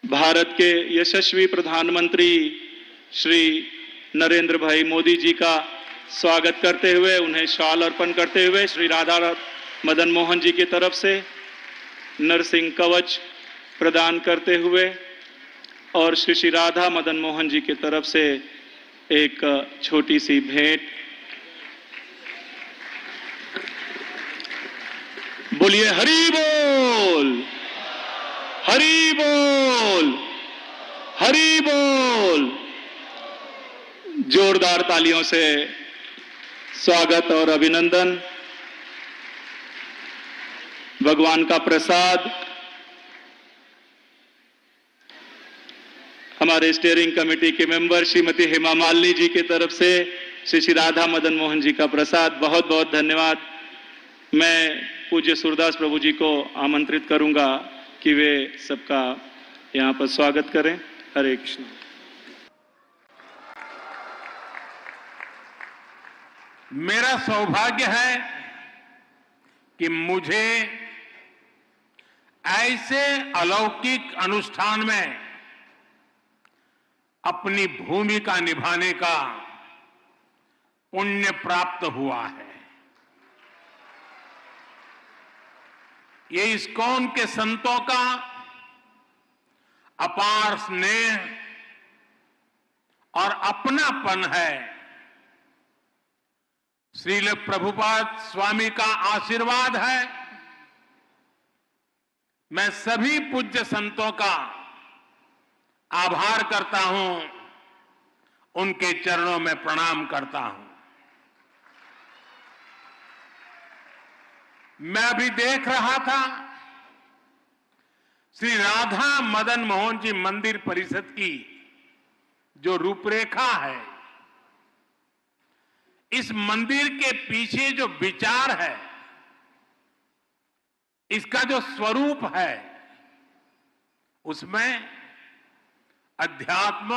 भारत के यशस्वी प्रधानमंत्री श्री नरेंद्र भाई मोदी जी का स्वागत करते हुए उन्हें शॉल अर्पण करते हुए श्री राधा मदन मोहन जी की तरफ से नरसिंह कवच प्रदान करते हुए और श्री राधा मदन मोहन जी की तरफ से एक छोटी सी भेंट। बोलिए हरि बोल, हरि बोल, हरि बोल। जोरदार तालियों से स्वागत और अभिनंदन। भगवान का प्रसाद हमारे स्टीयरिंग कमेटी के मेंबर श्रीमती हेमा मालिनी जी की तरफ से श्री राधा मदन मोहन जी का प्रसाद। बहुत बहुत धन्यवाद। मैं पूज्य सूरदास प्रभु जी को आमंत्रित करूंगा कि वे सबका यहां पर स्वागत करें। हरे कृष्ण। मेरा सौभाग्य है कि मुझे ऐसे अलौकिक अनुष्ठान में अपनी भूमिका निभाने का पुण्य प्राप्त हुआ है। ये इस्कॉन के संतों का अपार स्नेह और अपनापन है। श्रील प्रभुपाद स्वामी का आशीर्वाद है। मैं सभी पूज्य संतों का आभार करता हूं, उनके चरणों में प्रणाम करता हूं। मैं अभी देख रहा था श्री राधा मदन मोहन जी मंदिर परिषद की जो रूपरेखा है, इस मंदिर के पीछे जो विचार है, इसका जो स्वरूप है, उसमें अध्यात्म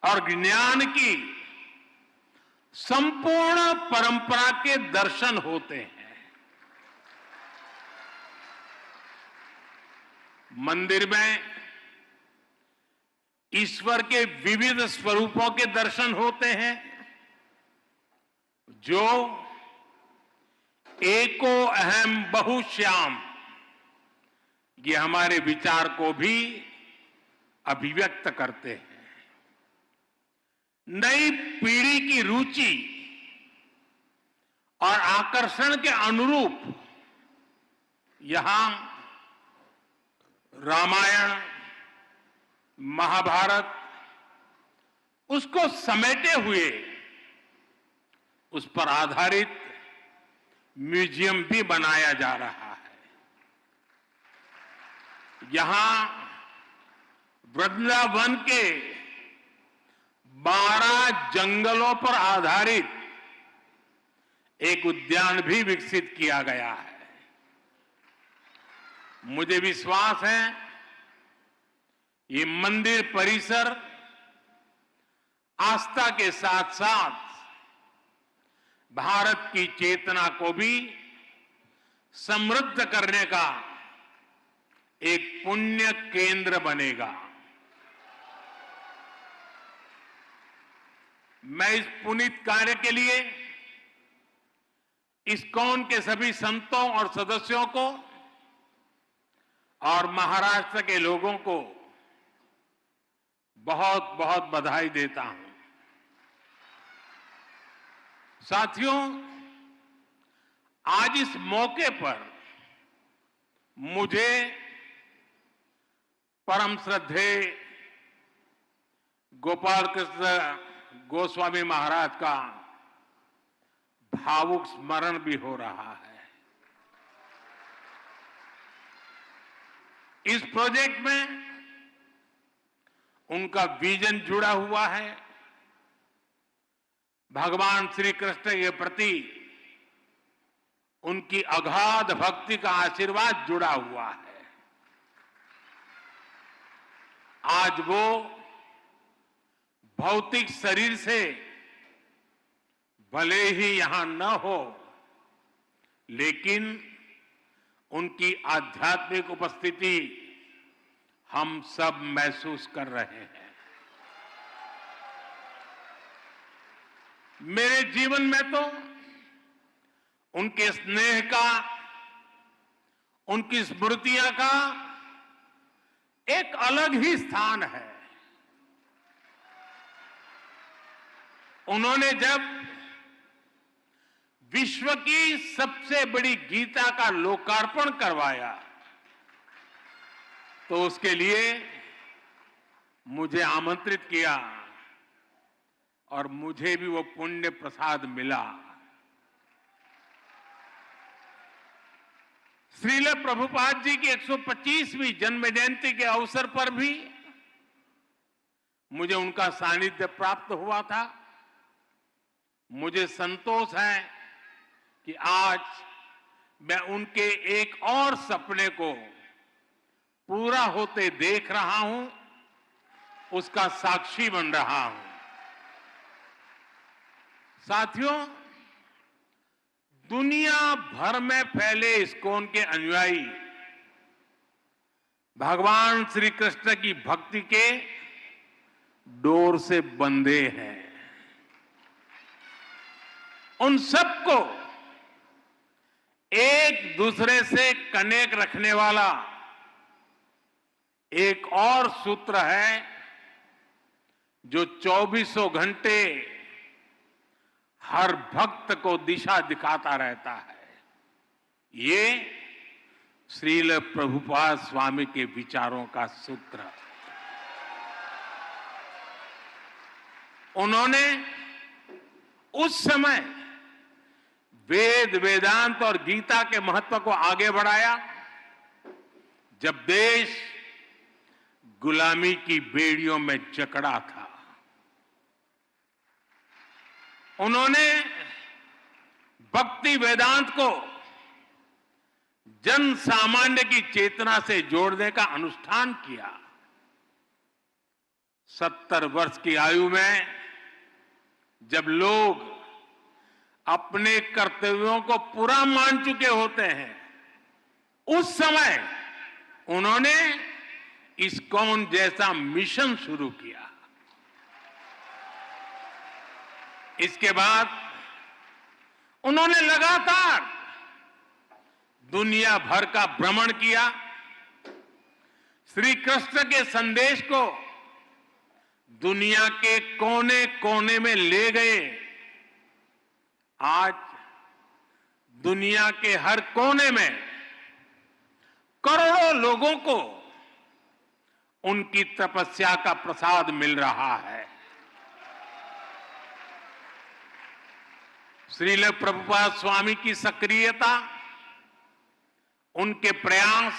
और ज्ञान की संपूर्ण परंपरा के दर्शन होते हैं। मंदिर में ईश्वर के विविध स्वरूपों के दर्शन होते हैं, जो एको अहम बहुश्याम, ये हमारे विचार को भी अभिव्यक्त करते हैं। नई पीढ़ी की रुचि और आकर्षण के अनुरूप यहां रामायण, महाभारत, उसको समेटे हुए उस पर आधारित म्यूजियम भी बनाया जा रहा है। यहां वृंदावन के 12 जंगलों पर आधारित एक उद्यान भी विकसित किया गया है। मुझे विश्वास है ये मंदिर परिसर आस्था के साथ साथ भारत की चेतना को भी समृद्ध करने का एक पुण्य केंद्र बनेगा। मैं इस पुनीत कार्य के लिए इस्कॉन के सभी संतों और सदस्यों को और महाराष्ट्र के लोगों को बहुत बहुत बधाई देता हूं। साथियों, आज इस मौके पर मुझे परम श्रद्धेय गोपाल कृष्ण गोस्वामी महाराज का भावुक स्मरण भी हो रहा है। इस प्रोजेक्ट में उनका विजन जुड़ा हुआ है। भगवान श्री कृष्ण के प्रति उनकी अगाध भक्ति का आशीर्वाद जुड़ा हुआ है। आज वो भौतिक शरीर से भले ही यहां न हो, लेकिन उनकी आध्यात्मिक उपस्थिति हम सब महसूस कर रहे हैं। मेरे जीवन में तो उनके स्नेह का, उनकी स्मृतियां का एक अलग ही स्थान है। उन्होंने जब विश्व की सबसे बड़ी गीता का लोकार्पण करवाया तो उसके लिए मुझे आमंत्रित किया और मुझे भी वो पुण्य प्रसाद मिला। श्रील प्रभुपाद जी की 125वीं जन्म जयंती के अवसर पर भी मुझे उनका सानिध्य प्राप्त हुआ था। मुझे संतोष है कि आज मैं उनके एक और सपने को पूरा होते देख रहा हूं, उसका साक्षी बन रहा हूं। साथियों, दुनिया भर में फैले इस्कॉन के अनुयायी भगवान श्री कृष्ण की भक्ति के डोर से बंधे हैं। उन सबको एक दूसरे से कनेक्ट रखने वाला एक और सूत्र है जो 24 घंटे हर भक्त को दिशा दिखाता रहता है। ये श्रील प्रभुपाद स्वामी के विचारों का सूत्र। उन्होंने उस समय वेद, वेदांत और गीता के महत्व को आगे बढ़ाया जब देश गुलामी की बेड़ियों में जकड़ा था। उन्होंने भक्ति वेदांत को जन सामान्य की चेतना से जोड़ने का अनुष्ठान किया। 70 वर्ष की आयु में जब लोग अपने कर्तव्यों को पूरा मान चुके होते हैं, उस समय उन्होंने इस्कॉन जैसा मिशन शुरू किया। इसके बाद उन्होंने लगातार दुनिया भर का भ्रमण किया। श्री कृष्ण के संदेश को दुनिया के कोने कोने में ले गए। आज दुनिया के हर कोने में करोड़ों लोगों को उनकी तपस्या का प्रसाद मिल रहा है। श्रील प्रभुपाद स्वामी की सक्रियता, उनके प्रयास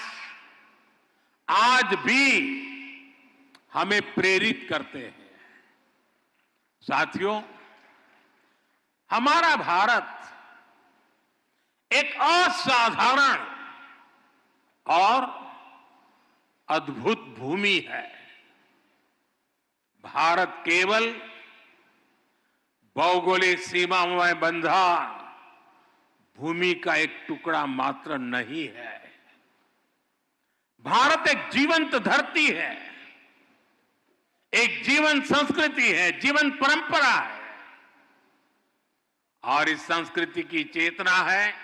आज भी हमें प्रेरित करते हैं। साथियों, हमारा भारत एक असाधारण और अद्भुत भूमि है। भारत केवल भौगोलिक सीमाओं में बंधा भूमि का एक टुकड़ा मात्र नहीं है। भारत एक जीवंत धरती है, एक जीवन संस्कृति है, जीवन परंपरा है और इस संस्कृति की चेतना है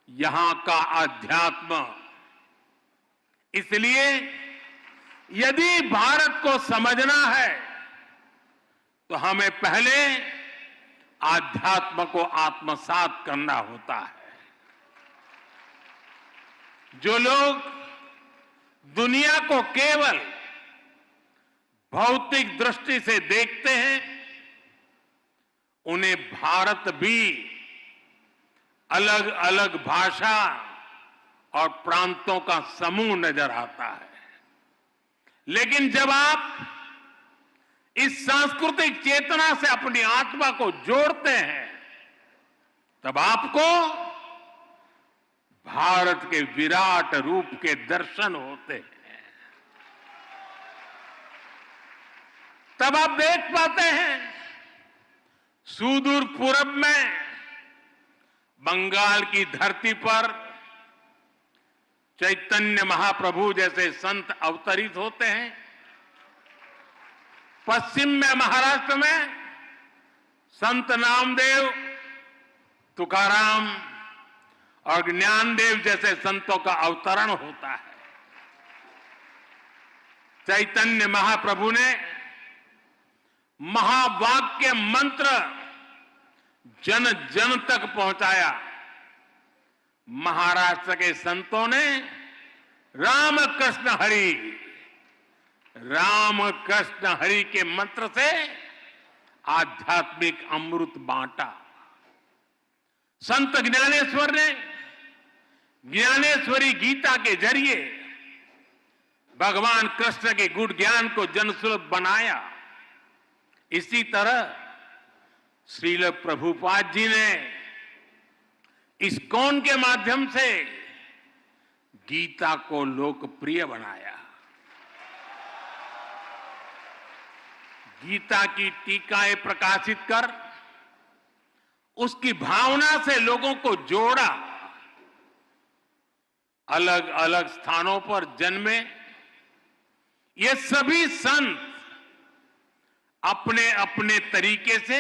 यहां का अध्यात्म। इसलिए यदि भारत को समझना है तो हमें पहले आध्यात्म को आत्मसात करना होता है। जो लोग दुनिया को केवल भौतिक दृष्टि से देखते हैं, उन्हें भारत भी अलग अलग भाषा और प्रांतों का समूह नजर आता है। लेकिन जब आप इस सांस्कृतिक चेतना से अपनी आत्मा को जोड़ते हैं, तब आपको भारत के विराट रूप के दर्शन होते हैं। तब आप देख पाते हैं सुदूर पूरब में बंगाल की धरती पर चैतन्य महाप्रभु जैसे संत अवतरित होते हैं। पश्चिम में महाराष्ट्र में संत नामदेव, तुकाराम और ज्ञानदेव जैसे संतों का अवतरण होता है। चैतन्य महाप्रभु ने महावाक्य मंत्र जन जन तक पहुंचाया। महाराष्ट्र के संतों ने राम कृष्ण हरि के मंत्र से आध्यात्मिक अमृत बांटा। संत ज्ञानेश्वर ने ज्ञानेश्वरी गीता के जरिए भगवान कृष्ण के गुण ज्ञान को जनसुलभ बनाया। इसी तरह श्रील प्रभुपाद जी ने इस्कॉन के माध्यम से गीता को लोकप्रिय बनाया। गीता की टीकाएं प्रकाशित कर उसकी भावना से लोगों को जोड़ा। अलग अलग स्थानों पर जन्मे ये सभी संत अपने अपने तरीके से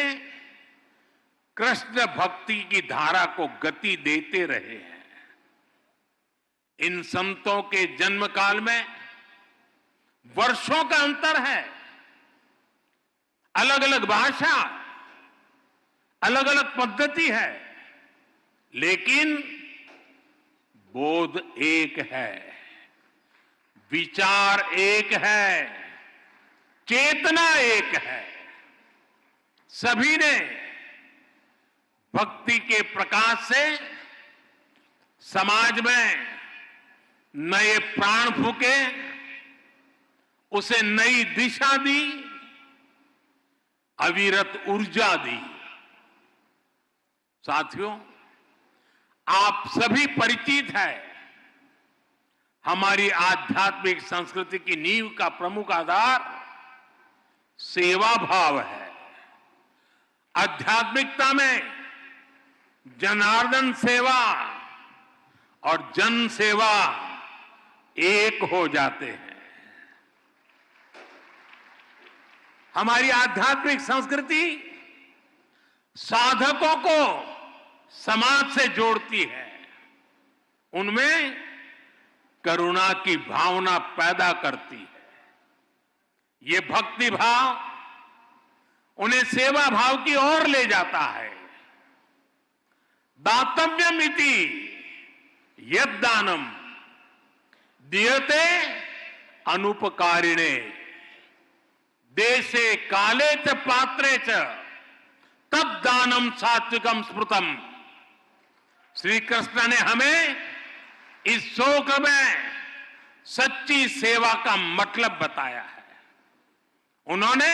कृष्ण भक्ति की धारा को गति देते रहे हैं। इन संतों के जन्म काल में वर्षों का अंतर है। अलग अलग भाषा, अलग अलग पद्धति है, लेकिन बोध एक है, विचार एक है, चेतना एक है। सभी ने भक्ति के प्रकाश से समाज में नए प्राण फूके, उसे नई दिशा दी, अविरत ऊर्जा दी। साथियों, आप सभी परिचित हैं, हमारी आध्यात्मिक संस्कृति की नींव का प्रमुख आधार सेवा भाव है। आध्यात्मिकता में जनार्दन सेवा और जन सेवा एक हो जाते हैं। हमारी आध्यात्मिक संस्कृति साधकों को समाज से जोड़ती है, उनमें करुणा की भावना पैदा करती है। ये भक्ति भाव उन्हें सेवा भाव की ओर ले जाता है। दातव्यमिति यद्दानम दीयते अनुपकारिणे देशे काले च पात्रे च तद दानम सात्विकम स्मृतम। श्री कृष्ण ने हमें इस श्लोक में सच्ची सेवा का मतलब बताया है। उन्होंने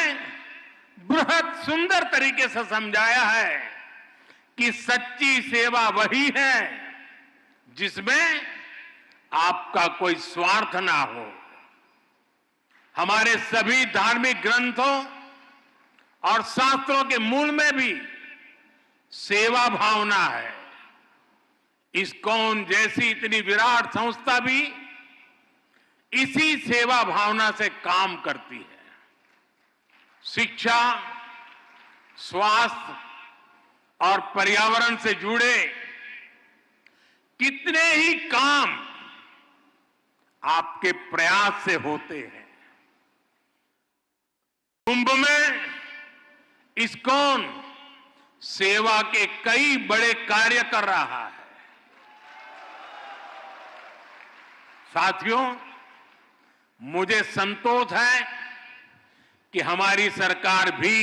बृहद सुंदर तरीके से समझाया है कि सच्ची सेवा वही है जिसमें आपका कोई स्वार्थ ना हो। हमारे सभी धार्मिक ग्रंथों और शास्त्रों के मूल में भी सेवा भावना है। इस्कॉन जैसी इतनी विराट संस्था भी इसी सेवा भावना से काम करती है। शिक्षा, स्वास्थ्य और पर्यावरण से जुड़े कितने ही काम आपके प्रयास से होते हैं। कुंभ में इस्कॉन सेवा के कई बड़े कार्य कर रहा है। साथियों, मुझे संतोष है कि हमारी सरकार भी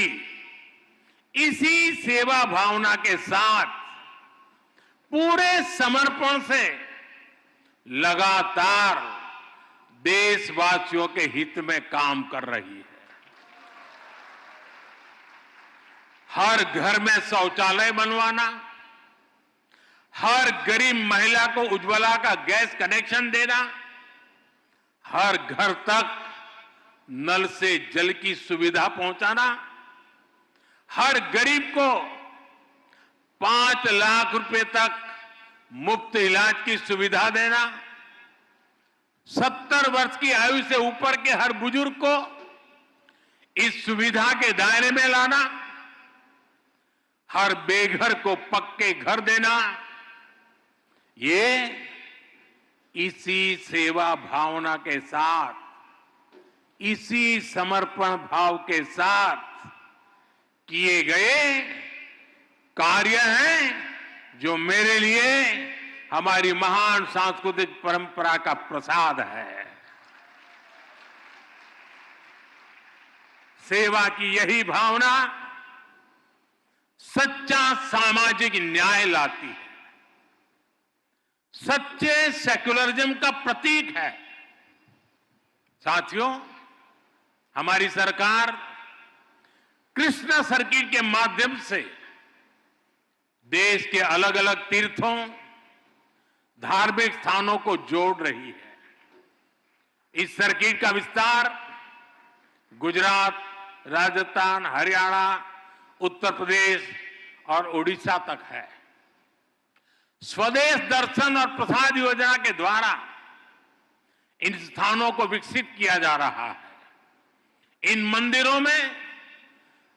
इसी सेवा भावना के साथ पूरे समर्पण से लगातार देशवासियों के हित में काम कर रही है। हर घर में शौचालय बनवाना, हर गरीब महिला को उज्ज्वला का गैस कनेक्शन देना, हर घर तक नल से जल की सुविधा पहुंचाना, हर गरीब को 5 लाख रुपए तक मुफ्त इलाज की सुविधा देना, 70 वर्ष की आयु से ऊपर के हर बुजुर्ग को इस सुविधा के दायरे में लाना, हर बेघर को पक्के घर देना, ये इसी सेवा भावना के साथ, इसी समर्पण भाव के साथ किए गए कार्य हैं जो मेरे लिए हमारी महान सांस्कृतिक परंपरा का प्रसाद है। सेवा की यही भावना सच्चा सामाजिक न्याय लाती है, सच्चे सेक्युलरिज्म का प्रतीक है। साथियों, हमारी सरकार कृष्णा सर्किट के माध्यम से देश के अलग अलग तीर्थों, धार्मिक स्थानों को जोड़ रही है। इस सर्किट का विस्तार गुजरात, राजस्थान, हरियाणा, उत्तर प्रदेश और उड़ीसा तक है। स्वदेश दर्शन और प्रसाद योजना के द्वारा इन स्थानों को विकसित किया जा रहा है। इन मंदिरों में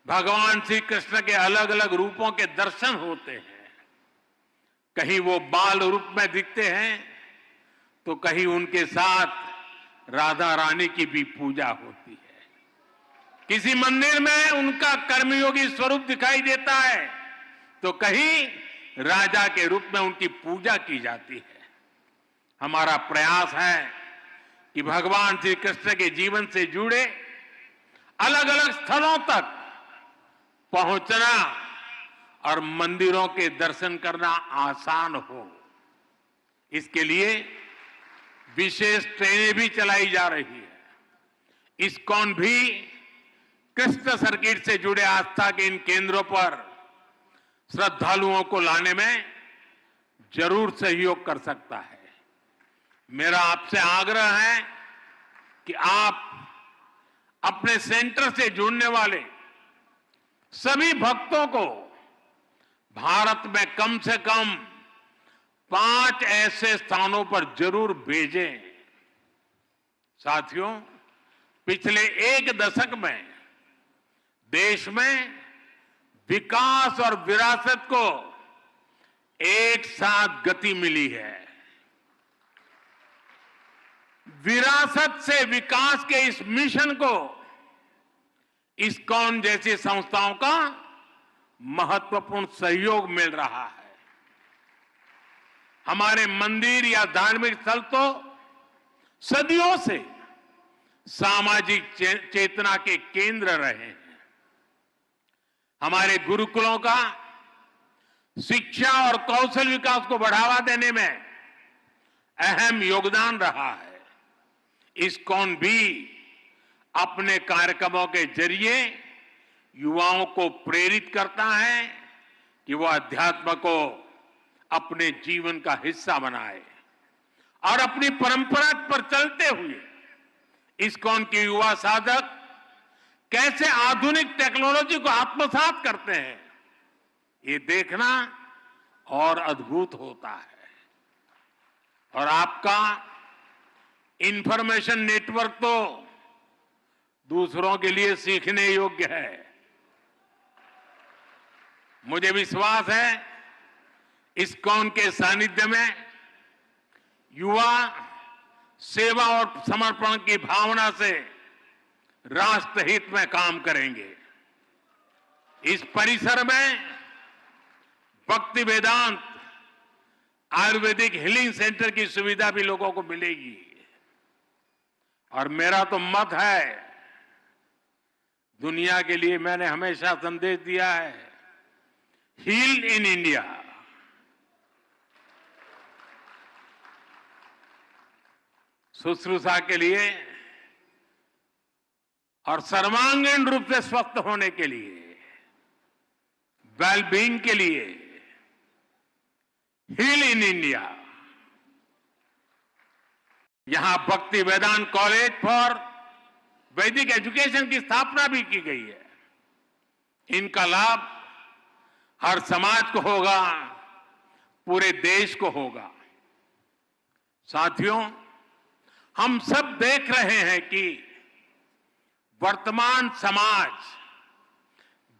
भगवान श्री कृष्ण के अलग अलग रूपों के दर्शन होते हैं। कहीं वो बाल रूप में दिखते हैं तो कहीं उनके साथ राधा रानी की भी पूजा होती है। किसी मंदिर में उनका कर्मयोगी स्वरूप दिखाई देता है तो कहीं राजा के रूप में उनकी पूजा की जाती है। हमारा प्रयास है कि भगवान श्री कृष्ण के जीवन से जुड़े अलग अलग स्थलों तक पहुंचना और मंदिरों के दर्शन करना आसान हो। इसके लिए विशेष ट्रेनें भी चलाई जा रही है। इस्कॉन भी कृष्ण सर्किट से जुड़े आस्था के इन केंद्रों पर श्रद्धालुओं को लाने में जरूर सहयोग कर सकता है। मेरा आपसे आग्रह है कि आप अपने सेंटर से जुड़ने वाले सभी भक्तों को भारत में कम से कम 5 ऐसे स्थानों पर जरूर भेजें। साथियों, पिछले 1 दशक में देश में विकास और विरासत को एक साथ गति मिली है। विरासत से विकास के इस मिशन को इस्कॉन जैसी संस्थाओं का महत्वपूर्ण सहयोग मिल रहा है। हमारे मंदिर या धार्मिक स्थल तो सदियों से सामाजिक चेतना के केंद्र रहे हैं। हमारे गुरुकुलों का शिक्षा और कौशल विकास को बढ़ावा देने में अहम योगदान रहा है। इस्कॉन भी अपने कार्यक्रमों के जरिए युवाओं को प्रेरित करता है कि वो अध्यात्म को अपने जीवन का हिस्सा बनाए और अपनी परंपरा पर चलते हुए इस्कॉन के युवा साधक कैसे आधुनिक टेक्नोलॉजी को आत्मसात करते हैं, ये देखना और अद्भुत होता है। और आपका इंफॉर्मेशन नेटवर्क तो दूसरों के लिए सीखने योग्य है। मुझे विश्वास है इस्कॉन के सानिध्य में युवा सेवा और समर्पण की भावना से राष्ट्र हित में काम करेंगे। इस परिसर में भक्ति वेदांत आयुर्वेदिक हीलिंग सेंटर की सुविधा भी लोगों को मिलेगी। और मेरा तो मत है, दुनिया के लिए मैंने हमेशा संदेश दिया है, हील इन इंडिया। शुश्रूषा के लिए और सर्वांगीण रूप से स्वस्थ होने के लिए, वेलबींग के लिए हील इन इंडिया। यहां भक्ति वेदांत कॉलेज फॉर वैदिक एजुकेशन की स्थापना भी की गई है। इनका लाभ हर समाज को होगा, पूरे देश को होगा। साथियों, हम सब देख रहे हैं कि वर्तमान समाज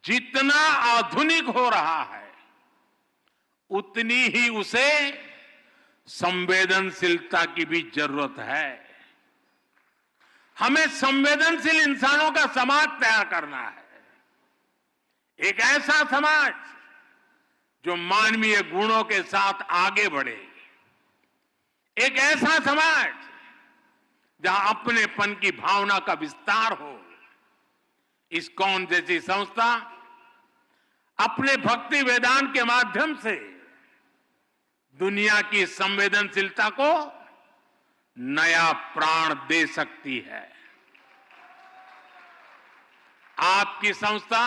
जितना आधुनिक हो रहा है उतनी ही उसे संवेदनशीलता की भी जरूरत है। हमें संवेदनशील इंसानों का समाज तैयार करना है, एक ऐसा समाज जो मानवीय गुणों के साथ आगे बढ़े, एक ऐसा समाज जहां अपनेपन की भावना का विस्तार हो। इस्कॉन जैसी संस्था अपने भक्ति वेदांत के माध्यम से दुनिया की संवेदनशीलता को नया प्राण दे सकती है। आपकी संस्था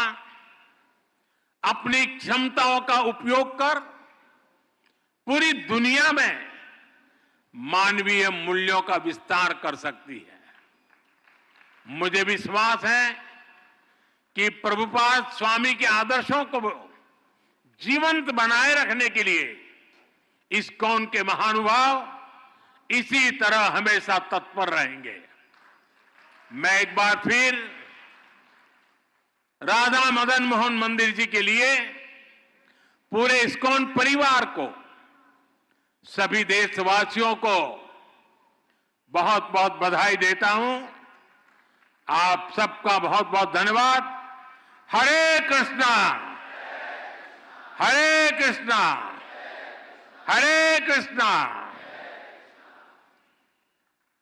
अपनी क्षमताओं का उपयोग कर पूरी दुनिया में मानवीय मूल्यों का विस्तार कर सकती है। मुझे विश्वास है कि प्रभुपाद स्वामी के आदर्शों को जीवंत बनाए रखने के लिए इस्कॉन के महानुभाव इसी तरह हमेशा तत्पर रहेंगे। मैं एक बार फिर राधा मदन मोहन मंदिर जी के लिए पूरे इस्कॉन परिवार को, सभी देशवासियों को बहुत बहुत बधाई देता हूं। आप सबका बहुत बहुत धन्यवाद। हरे कृष्णा, हरे कृष्णा, हरे कृष्णा।